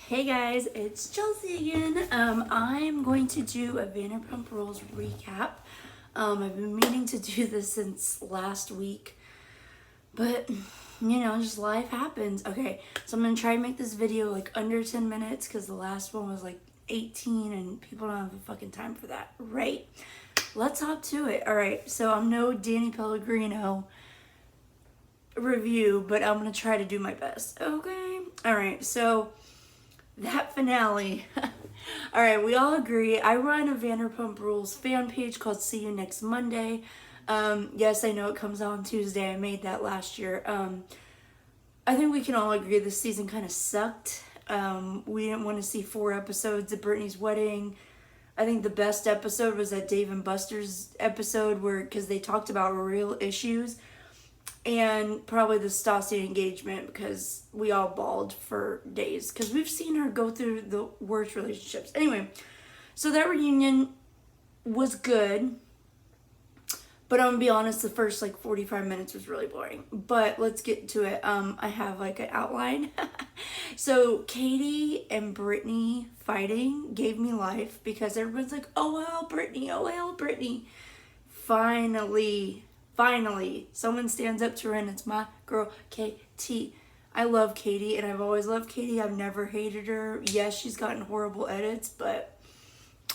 Hey guys, it's Chelsea again. I'm going to do a Vanderpump Rules recap. I've been meaning to do this since last week, but just life happens. Okay, so I'm gonna try and make this video like under 10 minutes because the last one was like 18 and people don't have the fucking time for that, right? Let's hop to it. Alright, so I'm no Danny Pellegrino review, but I'm gonna try to do my best. Okay? Alright, so that finale. All right, we all agree. I run a Vanderpump Rules fan page called See You Next Monday. Yes, I know it comes out on Tuesday. I made that last year. I think we can all agree this season kind of sucked. We didn't want to see 4 episodes of Brittany's wedding. I think the best episode was that Dave and Buster's episode because they talked about real issues. And probably the Stassi engagement because we all bawled for days because we've seen her go through the worst relationships. Anyway, so that reunion was good. But I'm gonna be honest, the first 45 minutes was really boring. But let's get to it. I have an outline. So Katie and Brittany fighting gave me life because everyone's like, oh well, Brittany, oh well, Brittany. Finally, someone stands up to her and it's my girl, Katie. I love Katie and I've always loved Katie. I've never hated her. Yes, she's gotten horrible edits, but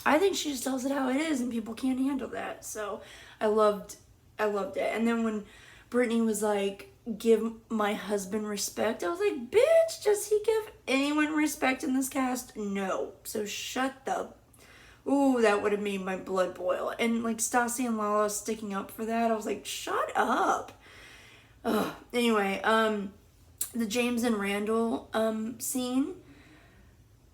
I think she just tells it how it is and people can't handle that. So I loved it. And then when Brittany was like, give my husband respect, I was like, bitch, does he give anyone respect in this cast? No. So shut the... Ooh, that would have made my blood boil. And Stassi and Lala sticking up for that, I was like, shut up. Ugh. Anyway, the James and Randall scene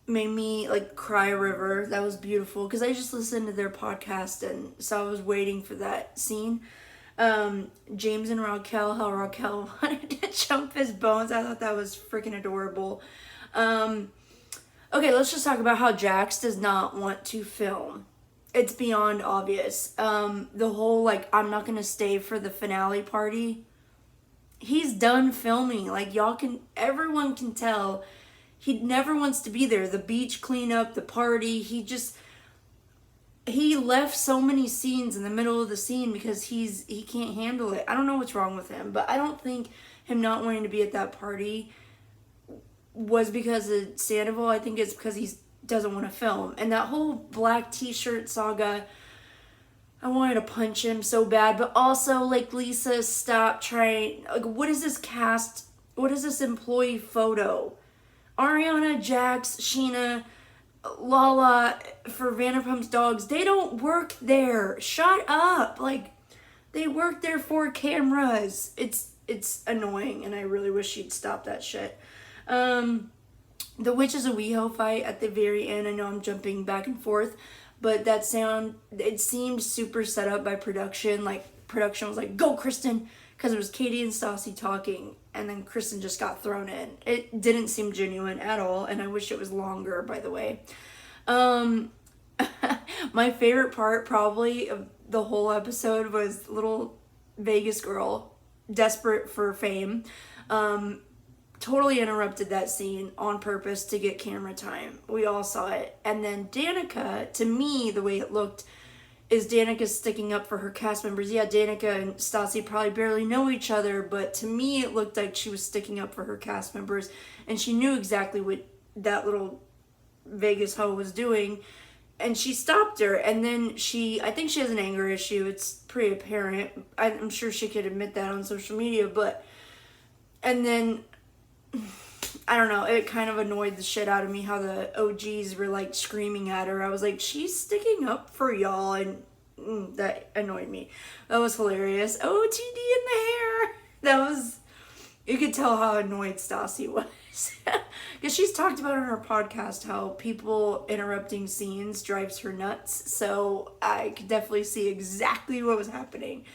made me cry a river. That was beautiful because I just listened to their podcast and so I was waiting for that scene. James and Raquel, how Raquel wanted to jump his bones. I thought that was freaking adorable. Okay, let's just talk about how Jax does not want to film. It's beyond obvious. The whole, I'm not going to stay for the finale party. He's done filming. Everyone can tell he never wants to be there. The beach cleanup, the party, he left so many scenes in the middle of the scene because he can't handle it. I don't know what's wrong with him, but I don't think him not wanting to be at that party was because of Sandoval. I think it's because he doesn't want to film. And that whole black t-shirt saga, I wanted to punch him so bad. But also, Lisa, stop trying. What is this cast? What is this employee photo? Ariana, Jax, Sheena, Lala for Vanderpump's Dogs, they don't work there. Shut up. They work there for cameras. It's annoying, and I really wish she'd stop that shit. The Witches of WeHo fight at the very end, I know I'm jumping back and forth, but it seemed super set up by production. Production was like, go Kristen, because it was Katie and Stassi talking, and then Kristen just got thrown in. It didn't seem genuine at all, and I wish it was longer, by the way. My favorite part probably of the whole episode was little Vegas girl, desperate for fame, totally interrupted that scene on purpose to get camera time. We all saw it. And then Danica, to me, the way it looked is Danica sticking up for her cast members. Yeah, Danica and Stassi probably barely know each other, but to me it looked like she was sticking up for her cast members and she knew exactly what that little Vegas hoe was doing and she stopped her. And then I think she has an anger issue. It's pretty apparent. I'm sure she could admit that on social media, and then I don't know, it kind of annoyed the shit out of me how the OGs were screaming at her. I was like, she's sticking up for y'all, and that annoyed me. That was hilarious. OTD in the hair. You could tell how annoyed Stassi was. Because she's talked about on her podcast how people interrupting scenes drives her nuts. So I could definitely see exactly what was happening.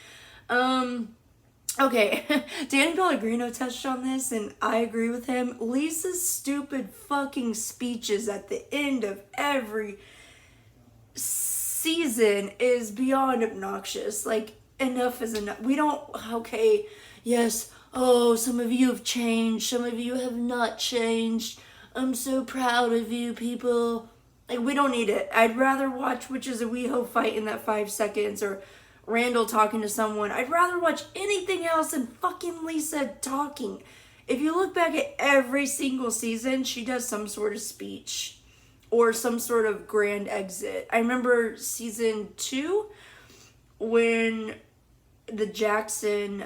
Okay, Danny Pellegrino touched on this, and I agree with him. Lisa's stupid fucking speeches at the end of every season is beyond obnoxious. Enough is enough. Yes, oh, some of you have changed, some of you have not changed. I'm so proud of you, people. Like, we don't need it. I'd rather watch Witches of WeHo fight in that 5 seconds, or Randall talking to someone. I'd rather watch anything else than fucking Lisa talking. If you look back at every single season, she does some sort of speech or some sort of grand exit. I remember season 2 when the Jackson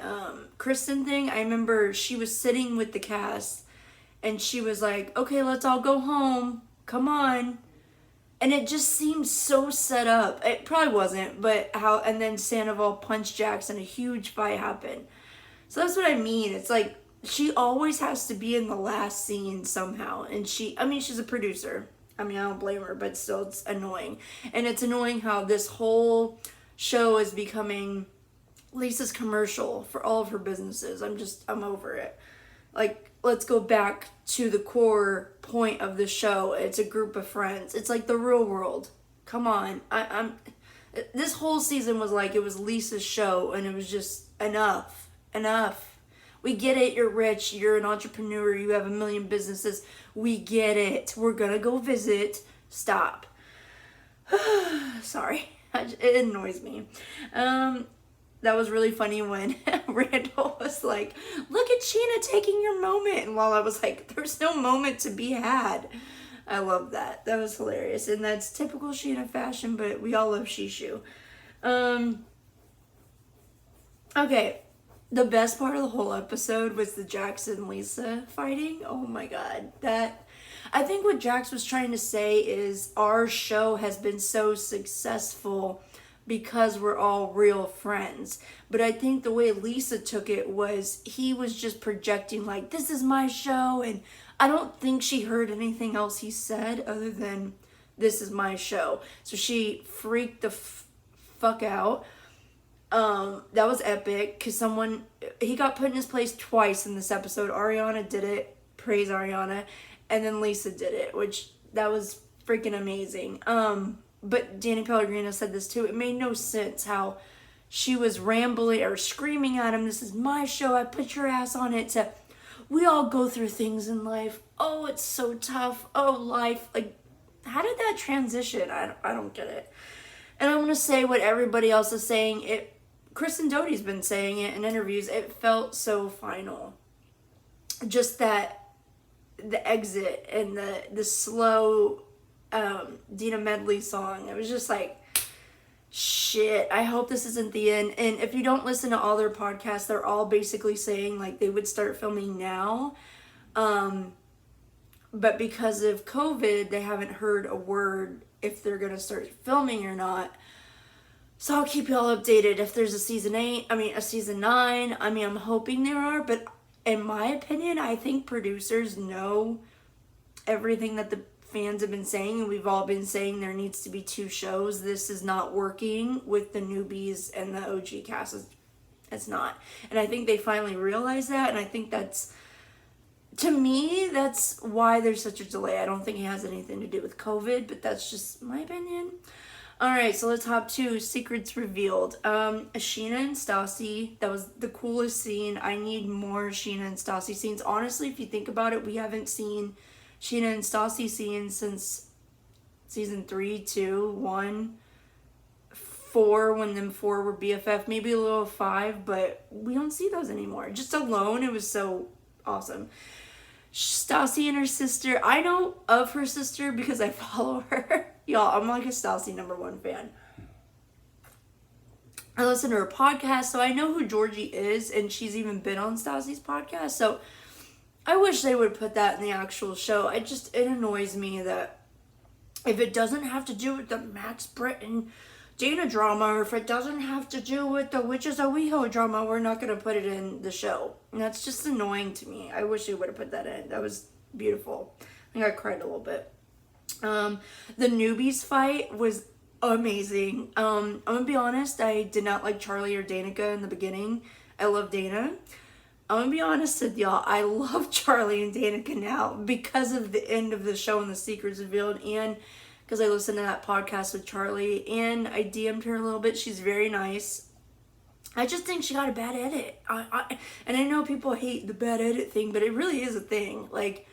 Kristen thing, I remember she was sitting with the cast and she was like, okay, let's all go home. Come on. And it just seemed so set up. It probably wasn't, but how, and then Sandoval punched Jackson, a huge fight happened. So that's what I mean. It's like, she always has to be in the last scene somehow. And she's a producer. I don't blame her, but still, it's annoying. And it's annoying how this whole show is becoming Lisa's commercial for all of her businesses. I'm over it. Like, let's go back to the core point of the show. It's a group of friends. It's like the real world. Come on. This whole season was like, it was Lisa's show, and it was just enough. We get it. You're rich. You're an entrepreneur. You have 1 million businesses. We get it. We're gonna go visit. Stop. Sorry. It annoys me. That was really funny when Randall was like, look at Sheena taking your moment. And while I was like, there's no moment to be had. I love that. That was hilarious. And that's typical Sheena fashion, but we all love Shishu. Okay. The best part of the whole episode was the Jax and Lisa fighting. Oh my God. I think what Jax was trying to say is our show has been so successful because we're all real friends. But I think the way Lisa took it was he was just projecting like, this is my show. And I don't think she heard anything else he said other than, this is my show. So she freaked the fuck out. That was epic because he got put in his place twice in this episode. Ariana did it. Praise Ariana. And then Lisa did it, which that was freaking amazing. But Danny Pellegrino said this too. It made no sense how she was rambling or screaming at him, this is my show, I put your ass on it, to, we all go through things in life. Oh, it's so tough. Oh, life. Like, how did that transition? I don't get it. And I want to say what everybody else is saying. Kristen Doute's been saying it in interviews. It felt so final. Just that, the exit and the slow Dina Medley song. It was just like, shit, I hope this isn't the end. And if you don't listen to all their podcasts, they're all basically saying like they would start filming now. But because of COVID, they haven't heard a word if they're going to start filming or not. So I'll keep y'all updated if there's a season 9. I'm hoping there are, but in my opinion, I think producers know everything that the fans have been saying, and we've all been saying there needs to be 2 shows. This is not working with the newbies and the OG cast. It's not. And I think they finally realized that, and I think that's, to me, that's why there's such a delay. I don't think it has anything to do with COVID, but that's just my opinion. Alright, so let's hop to Secrets Revealed. Sheena and Stassi, that was the coolest scene. I need more Sheena and Stassi scenes. Honestly, if you think about it, we haven't seen Sheena and Stassi scenes since season 3, 2, 1, 4, when them 4 were BFF, maybe a little 5, but we don't see those anymore. Just alone, it was so awesome. Stassi and her sister, I know of her sister because I follow her. Y'all, I'm like a Stassi #1 fan. I listen to her podcast, so I know who Georgie is, and she's even been on Stassi's podcast, so I wish they would put that in the actual show. It annoys me that if it doesn't have to do with the Max, Brett, and Dana drama, or if it doesn't have to do with the Witches of WeHo drama, we're not going to put it in the show. And that's just annoying to me. I wish they would have put that in. That was beautiful. I think I cried a little bit. The newbies fight was amazing. I'm going to be honest, I did not like Charlie or Danica in the beginning. I love Dana. I'm going to be honest with y'all, I love Charlie and Danica now because of the end of the show and the Secrets Revealed, and because I listened to that podcast with Charlie, and I DM'd her a little bit. She's very nice. I just think she got a bad edit. And I know people hate the bad edit thing, but it really is a thing. Like,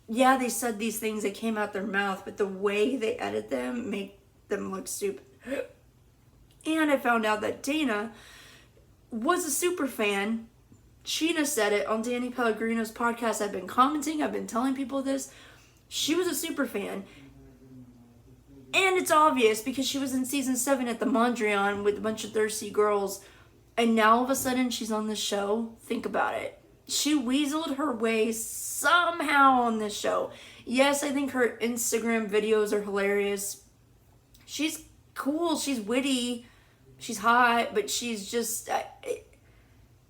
yeah, they said these things that came out their mouth, but the way they edit them make them look stupid. And I found out that Dana was a super fan. Sheena said it on Danny Pellegrino's podcast. I've been commenting, I've been telling people this. She was a super fan. And it's obvious because she was in season 7 at the Mondrian with a bunch of thirsty girls. And now all of a sudden she's on this show. Think about it. She weaseled her way somehow on this show. Yes, I think her Instagram videos are hilarious. She's cool. She's witty. She's hot. But she's just... I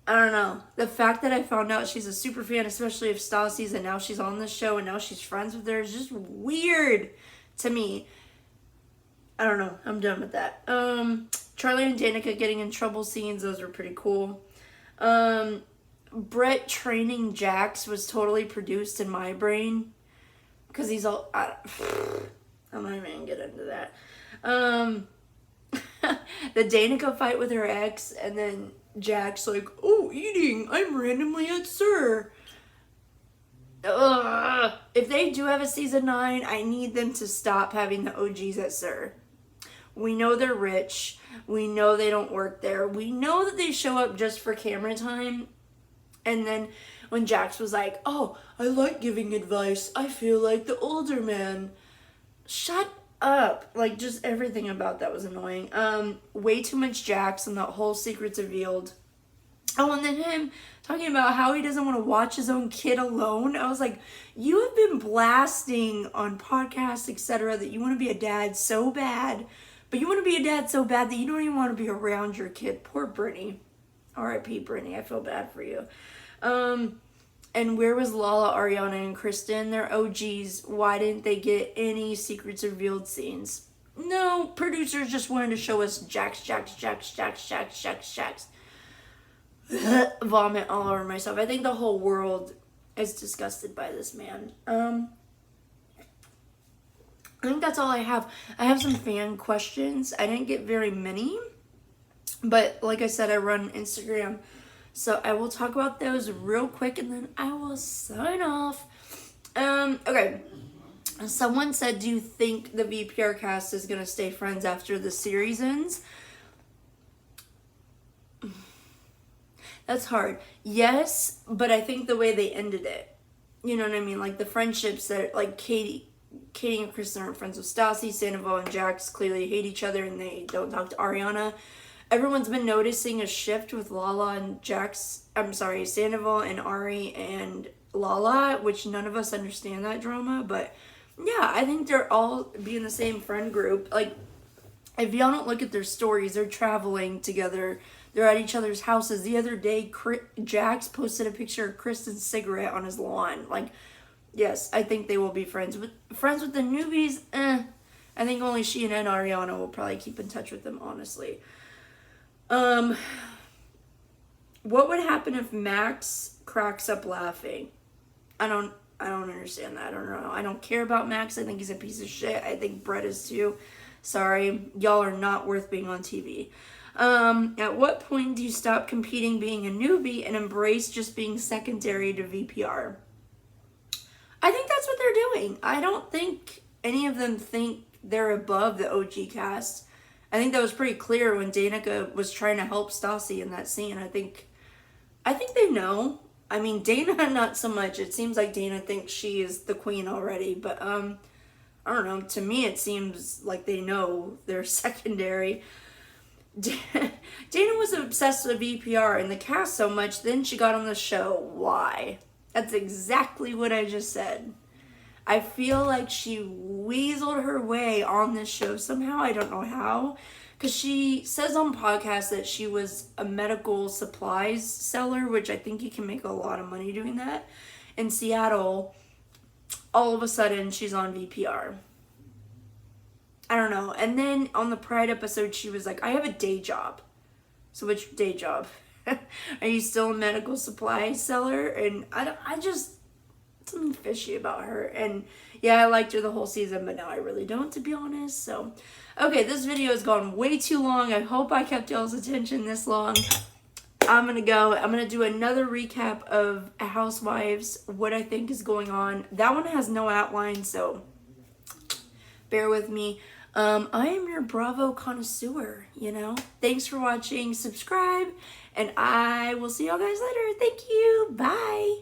don't know. The fact that I found out she's a super fan, especially of Stassi's, and now she's on this show and now she's friends with her, is just weird to me. I don't know. I'm done with that. Charlie and Danica getting in trouble scenes. Those are pretty cool. Brett training Jax was totally produced in my brain. Because he's all... I'm not even going to get into that. The Danica fight with her ex. And then Jax like, oh, eating. I'm randomly at Sir. Ugh. If they do have a season 9, I need them to stop having the OGs at Sir. We know they're rich. We know they don't work there. We know that they show up just for camera time. And then when Jax was like, oh, I like giving advice. I feel like the older man. Shut up. Like, just everything about that was annoying. Way too much Jax and that whole secret's revealed. Oh, and then him talking about how he doesn't want to watch his own kid alone. I was like, you have been blasting on podcasts, etc., that you want to be a dad so bad. But you want to be a dad so bad that you don't even want to be around your kid. Poor Brittany. R.I.P. Brittany. I feel bad for you. And where was Lala, Ariana, and Kristen? They're OGs. Why didn't they get any secrets revealed scenes? No, producers just wanted to show us Jax. Vomit all over myself. I think the whole world is disgusted by this man. I think that's all I have. I have some fan questions. I didn't get very many. But like I said, I run Instagram. So I will talk about those real quick and then I will sign off. Okay. Someone said, do you think the VPR cast is going to stay friends after the series ends? That's hard. Yes, but I think the way they ended it. You know what I mean? Like the friendships that, like Katie and Kristen aren't friends with Stassi. Sandoval and Jax clearly hate each other and they don't talk to Ariana. Everyone's been noticing a shift with Lala and Sandoval and Ari and Lala, which none of us understand that drama. But yeah, I think they're all being the same friend group. Like, if y'all don't look at their stories, they're traveling together. They're at each other's houses. The other day, Jax posted a picture of Kristen's cigarette on his lawn. Like, yes, I think they will be friends. Friends with the newbies, I think only she and Ariana will probably keep in touch with them, honestly. What would happen if Max cracks up laughing? I don't understand that. I don't know. I don't care about Max. I think he's a piece of shit. I think Brett is too. Sorry. Y'all are not worth being on TV. At what point do you stop competing being a newbie and embrace just being secondary to VPR? I think that's what they're doing. I don't think any of them think they're above the OG cast. I think that was pretty clear when Danica was trying to help Stassi in that scene. I think they know. I mean, Dana, not so much. It seems like Dana thinks she is the queen already. But, I don't know. To me, it seems like they know they're secondary. Dana was obsessed with VPR and the cast so much, then she got on the show. Why? That's exactly what I just said. I feel like she weaseled her way on this show somehow. I don't know how. Because she says on podcasts that she was a medical supplies seller, which I think you can make a lot of money doing that. In Seattle, all of a sudden, she's on VPR. I don't know. And then on the Pride episode, she was like, I have a day job. So which day job? Are you still a medical supply seller? And I just, something fishy about her. And yeah, I liked her the whole season, but now I really don't, to be honest. So, okay, this video has gone way too long. I hope I kept y'all's attention this long. I'm gonna go. I'm gonna do another recap of Housewives, what I think is going on. That one has no outline, so bear with me. I am your Bravo connoisseur, you know. Thanks for watching. Subscribe, and I will see y'all guys later. Thank you. Bye.